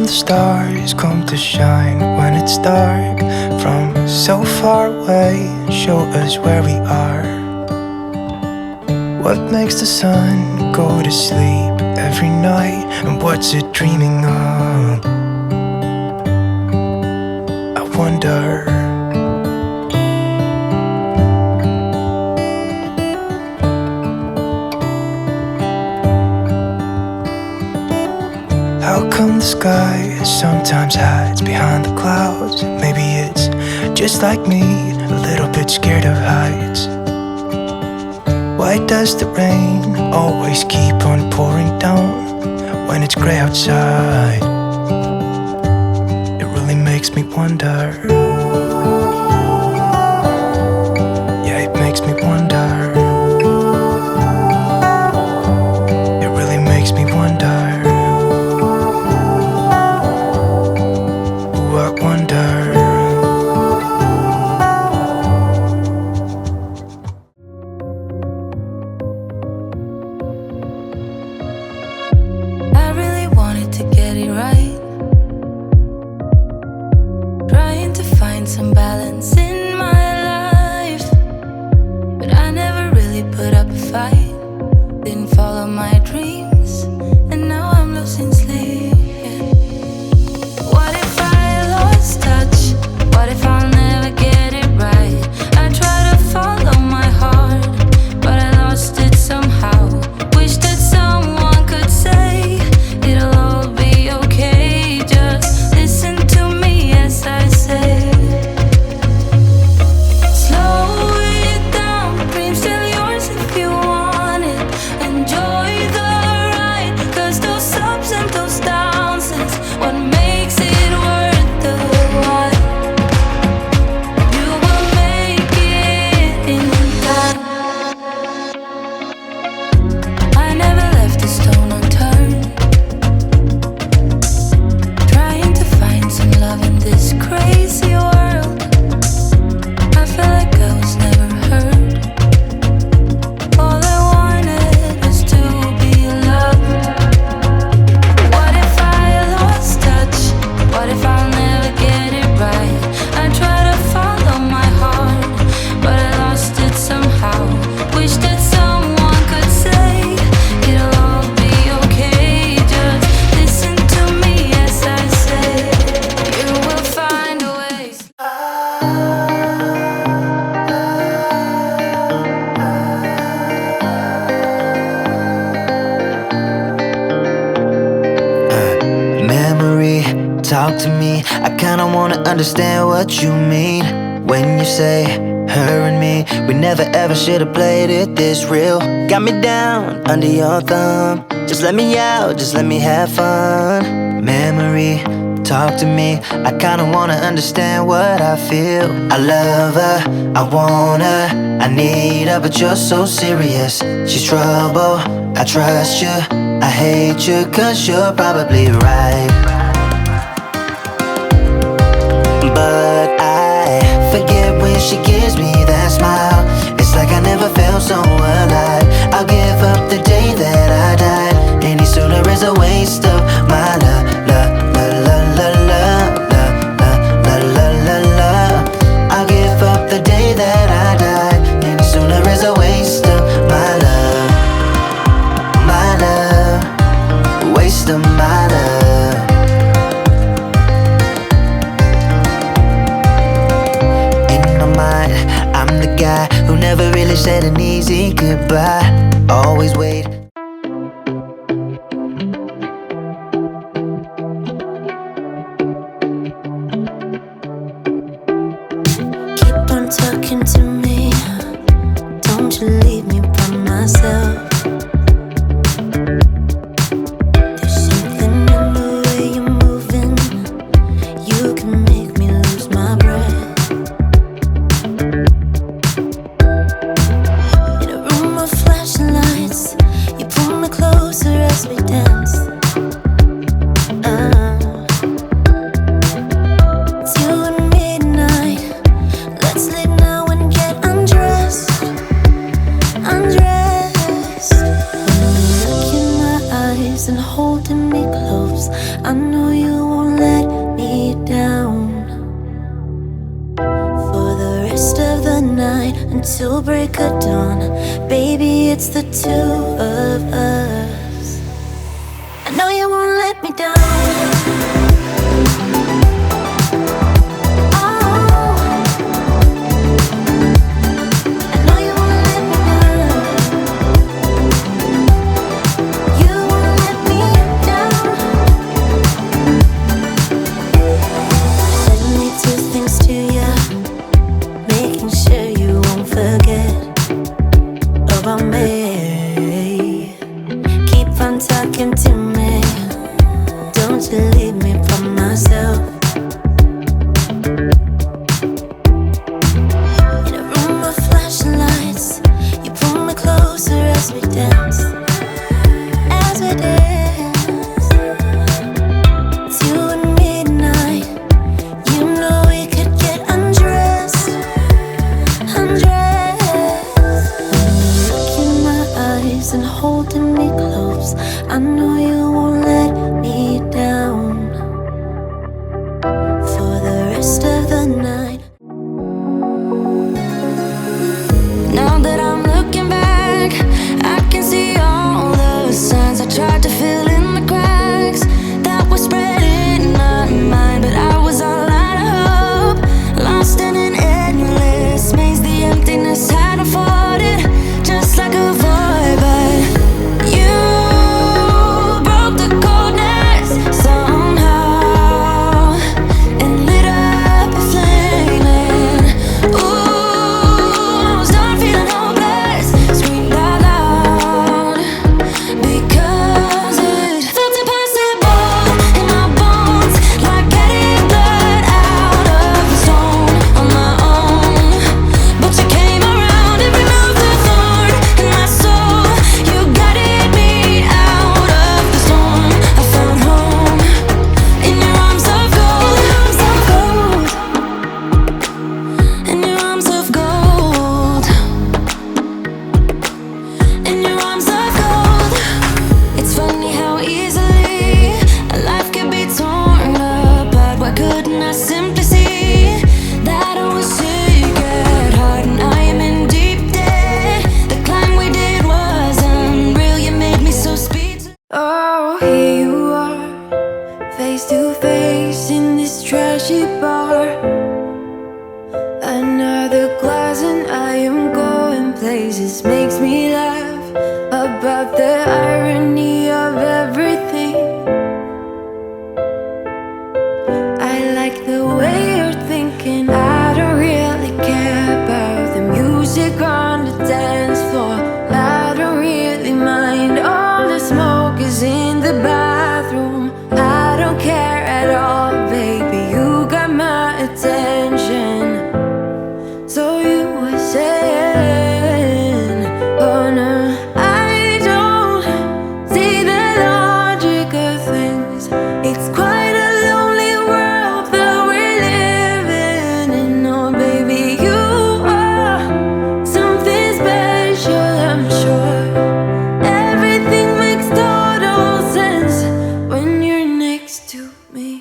come the stars come to shine when it's dark from so far away? Show us where we are. What makes the sun go to sleep every night, and what's it dreaming of? I wonder. How come the sky sometimes hides behind the clouds? Maybe it's just like me, a little bit scared of heights. Why does the rain always keep on pouring down when it's gray outside? It really makes me wonder. Yeah, it makes me wonder. It really makes me wonder. Ooh, I wonder. Some balance in my life, but I never really put up a fight. Didn't follow my dreams, and now I'm losing sleep. What if I lost touch? What if I'll never get it right? I try to follow my heart, but I lost it somehow. Wish that someone could say it'll all be okay. Just listen to me as I say. Talk to me, I kinda wanna understand what you mean when you say her and me. We never ever should've played it this real. Got me down under your thumb. Just let me out, just let me have fun. Memory, talk to me, I kinda wanna understand what I feel. I love her, I want her, I need her, but you're so serious. She's trouble, I trust you, I hate you, 'cause you're probably right. But I forget when she gives me that smile. It's like I never felt so alive. I'll give up the day that I died. Any sooner is a waste of my love, love, love, love, love, love, love, love, love, love. I'll give up the day that I died. Any sooner is a waste of my love, waste of my love. I'm the guy who never really said an easy goodbye. Always wait. Keep on talking to me. Don't you leave me by myself. There's something in the way you're moving. You can make me lose my breath. You pull me closer as we dance. It's you and me tonight. Let's leave now and get rest of the night until break of dawn. Baby, it's the two of us. I know you won't let me down. And holding me close, I know you won't let me down for the rest of the night. Now that I'm looking back, I can see all the signs I tried to fill in the cracks that were spread in my mind, but I was all out of hope, lost in an endless maze. The emptiness had unfolded just like a void. Face to face in this trashy bar. Another glass and I am going places. Makes me laugh about the irony of everything. I like the way you're thinking. I don't really care about the music on the dance floor. I don't really mind. All the smoke is in the bathroom. I don't care at all, baby, you got my attention. So you were saying, oh no, I don't see the logic of things. It's quite a lonely world that we're living in. Oh baby, you are something special, I'm sure. Everything makes total sense when you're next to me.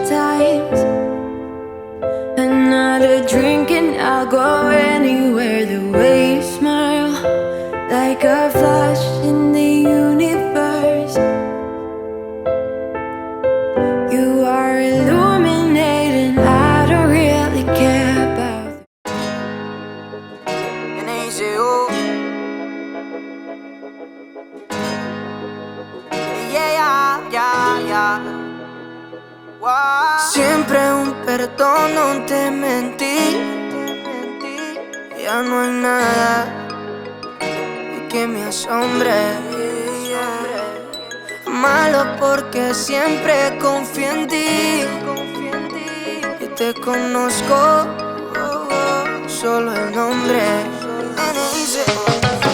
Times. Another drink and I'll go anywhere. The way you smile, like a flash in the universe. You are illuminating. I don't really care about. Siempre un perdón, no te mentí. ya no hay nada que me asombre. Malo porque siempre confío en ti y te conozco solo el nombre.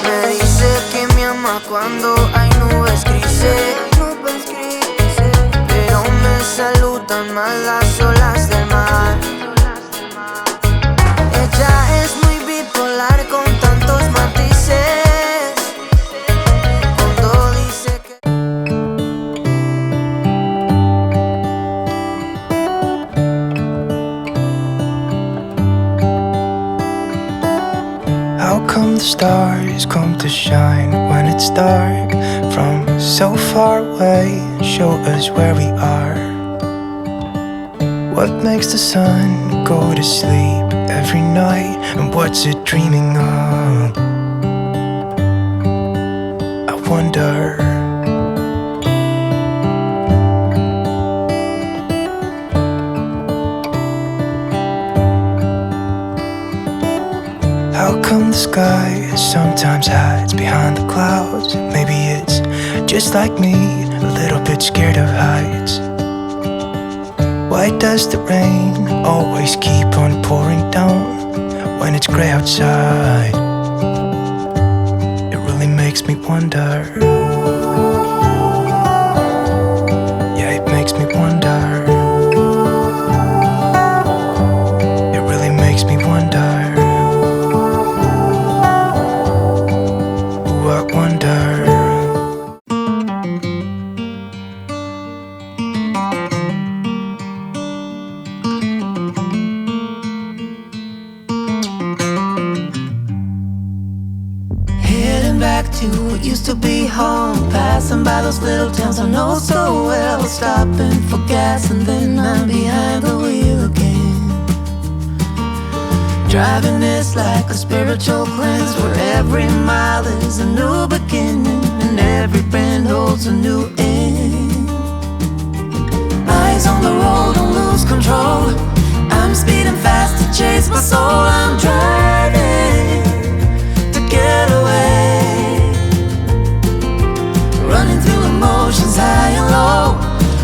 Me dice que me ama cuando hay nubes grises, pero me saludan más las olas del mar. Ella es muy bipolar con tantos matices. Cuando dice que how come the stars come to shine when it's dark from so far away? Show us where we are. What makes the sun go to sleep every night, and what's it dreaming of? I wonder. How come the sky sometimes hides behind the clouds? Maybe it's just like me, a little bit scared of heights. Why does the rain always keep on pouring down when it's gray outside? It really makes me wonder. Yeah, it makes me wonder. It really makes me wonder. Ooh, I wonder. Back to what used to be home, passing by those little towns I know so well, stopping for gas and then I'm behind the wheel again. Driving is like a spiritual cleanse, where every mile is a new beginning and every bend holds a new end. Eyes on the road, don't lose control. I'm speeding fast to chase my soul. I'm driving to get away, running through emotions high and low,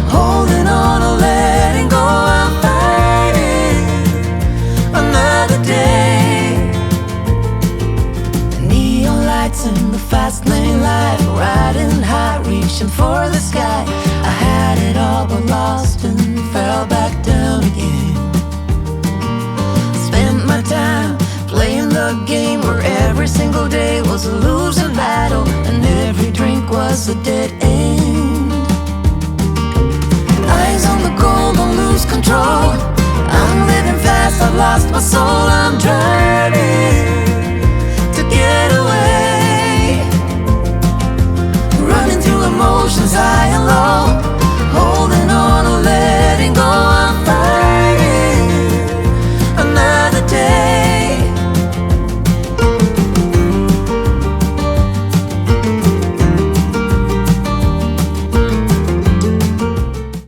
holding on or letting go. I'm fighting another day. The neon lights in the fast lane life, riding high, reaching for the sky. I had it all but lost and fell back down again. Spent my time playing the game where every single day was a losing battle and every drink was a dead end. Eyes on the goal, don't lose control. I'm living fast, I've lost my soul.